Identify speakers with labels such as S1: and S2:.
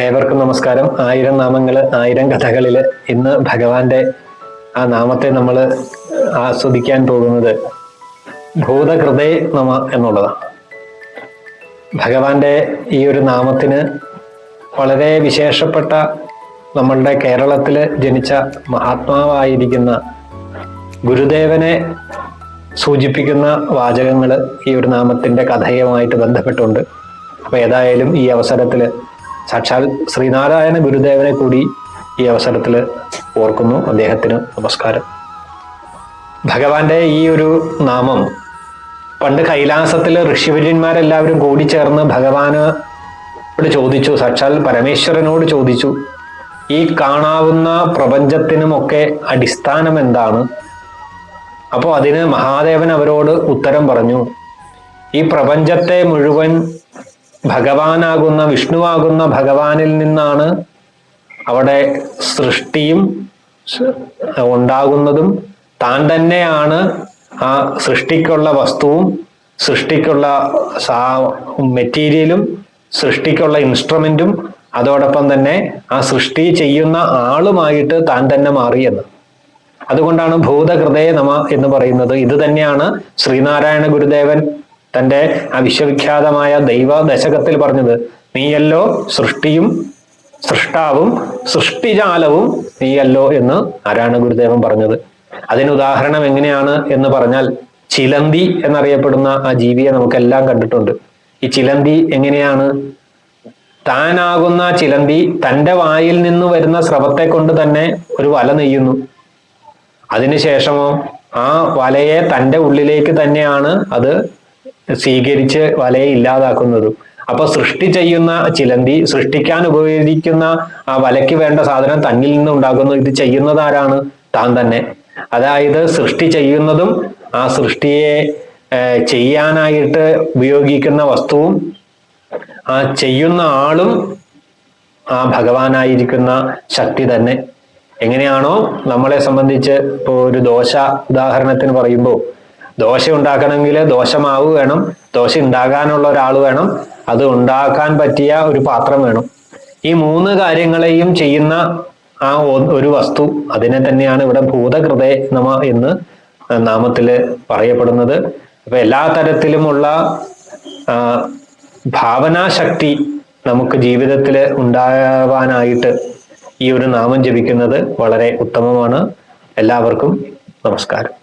S1: ഏവർക്കും നമസ്കാരം. 1000 നാമങ്ങള് 1000 കഥകളില് ഇന്ന് ഭഗവാന്റെ ആ നാമത്തെ നമ്മൾ ആസ്വദിക്കാൻ പോകുന്നത് ഭൂതകൃതേ നമ എന്നുള്ളതാണ്. ഭഗവാന്റെ ഈ ഒരു നാമത്തിന് വളരെ വിശേഷപ്പെട്ട നമ്മളുടെ കേരളത്തില് ജനിച്ച മഹാത്മാവായിരിക്കുന്ന ഗുരുദേവനെ സൂചിപ്പിക്കുന്ന വാചകങ്ങൾ ഈ ഒരു നാമത്തിന്റെ കഥയുമായിട്ട് ബന്ധപ്പെട്ടുണ്ട്. അപ്പൊ ഏതായാലും ഈ അവസരത്തിൽ സാക്ഷാൽ ശ്രീനാരായണ ഗുരുദേവനെ കൂടി ഈ അവസരത്തിൽ ഓർക്കുന്നു. അദ്ദേഹത്തിന് നമസ്കാരം. ഭഗവാന്റെ ഈ ഒരു നാമം പണ്ട് കൈലാസത്തില് ഋഷിവര്യന്മാരെല്ലാവരും കൂടി ചേർന്ന് ഭഗവാനോട് ചോദിച്ചു, സാക്ഷാൽ പരമേശ്വരനോട് ചോദിച്ചു, ഈ കാണാവുന്ന പ്രപഞ്ചത്തിനുമൊക്കെ അടിസ്ഥാനം എന്താണ്? അപ്പോൾ അതിന് മഹാദേവൻ അവരോട് ഉത്തരം പറഞ്ഞു, ഈ പ്രപഞ്ചത്തെ മുഴുവൻ ഭഗവാനാകുന്ന വിഷ്ണുവാകുന്ന ഭഗവാനിൽ നിന്നാണ് അവിടെ സൃഷ്ടിയും ഉണ്ടാകുന്നതും താൻ തന്നെയാണ് ആ സൃഷ്ടിക്കുള്ള വസ്തുവും സൃഷ്ടിക്കുള്ള മെറ്റീരിയലും സൃഷ്ടിക്കുള്ള ഇൻസ്ട്രുമെന്റും അതോടൊപ്പം തന്നെ ആ സൃഷ്ടി ചെയ്യുന്ന ആളുമായിട്ട് താൻ തന്നെ മാറിയെന്ന്. അതുകൊണ്ടാണ് ഭൂതകൃതേ നമ എന്ന് പറയുന്നത്. ഇത് തന്നെയാണ് ശ്രീനാരായണ ഗുരുദേവൻ തൻ്റെ ആ വിശ്വവിഖ്യാതമായ ദൈവ ദശകത്തിൽ പറഞ്ഞത്, നീയല്ലോ സൃഷ്ടിയും സൃഷ്ടാവും സൃഷ്ടിജാലവും നീയല്ലോ എന്ന് നാരായണ ഗുരുദേവൻ പറഞ്ഞത്. അതിന് ഉദാഹരണം എങ്ങനെയാണ് എന്ന് പറഞ്ഞാൽ, ചിലന്തി എന്നറിയപ്പെടുന്ന ആ ജീവിയെ നമുക്കെല്ലാം കണ്ടിട്ടുണ്ട്. ഈ ചിലന്തി എങ്ങനെയാണ്? താനാകുന്ന ചിലന്തി തൻ്റെ വായിൽ നിന്ന് വരുന്ന സ്രവത്തെ കൊണ്ട് തന്നെ ഒരു വല നെയ്യുന്നു. അതിനുശേഷമോ ആ വലയെ തൻ്റെ ഉള്ളിലേക്ക് തന്നെയാണ് അത് സ്വീകരിച്ച് വലയെ ഇല്ലാതാക്കുന്നതും. അപ്പൊ സൃഷ്ടി ചെയ്യുന്ന ചിലന്തി സൃഷ്ടിക്കാൻ ഉപയോഗിക്കുന്ന ആ വലയ്ക്ക് വേണ്ട സാധനം തന്നിൽ നിന്ന് ഉണ്ടാകുന്നു. ഇത് ചെയ്യുന്നത് ആരാണ്? താൻ തന്നെ. അതായത് സൃഷ്ടി ചെയ്യുന്നതും ആ സൃഷ്ടിയെ ചെയ്യാനായിട്ട് ഉപയോഗിക്കുന്ന വസ്തുവും ആ ചെയ്യുന്ന ആളും ആ ഭഗവാനായിരിക്കുന്ന ശക്തി തന്നെ. എങ്ങനെയാണോ നമ്മളെ സംബന്ധിച്ച് ഇപ്പോൾ ഒരു ദോശ ഉദാഹരണത്തിന് പറയുമ്പോൾ, ദോശ ഉണ്ടാക്കണമെങ്കിൽ ദോശമാവ് വേണം, ദോശ ഉണ്ടാകാനുള്ള ഒരാൾ വേണം, അത് ഉണ്ടാക്കാൻ പറ്റിയ ഒരു പാത്രം വേണം. ഈ 3 കാര്യങ്ങളെയും ചെയ്യുന്ന ആ ഒരു വസ്തു, അതിനെ തന്നെയാണ് ഇവിടെ ഭൂതകൃതേ നമ എന്ന് നാമത്തില് പറയപ്പെടുന്നത്. അപ്പൊ എല്ലാ തരത്തിലുമുള്ള ഭാവനാശക്തി നമുക്ക് ജീവിതത്തിൽ ഉണ്ടാവാനായിട്ട് ഈ ഒരു നാമം ജപിക്കുന്നത് വളരെ ഉത്തമമാണ്. എല്ലാവർക്കും നമസ്കാരം.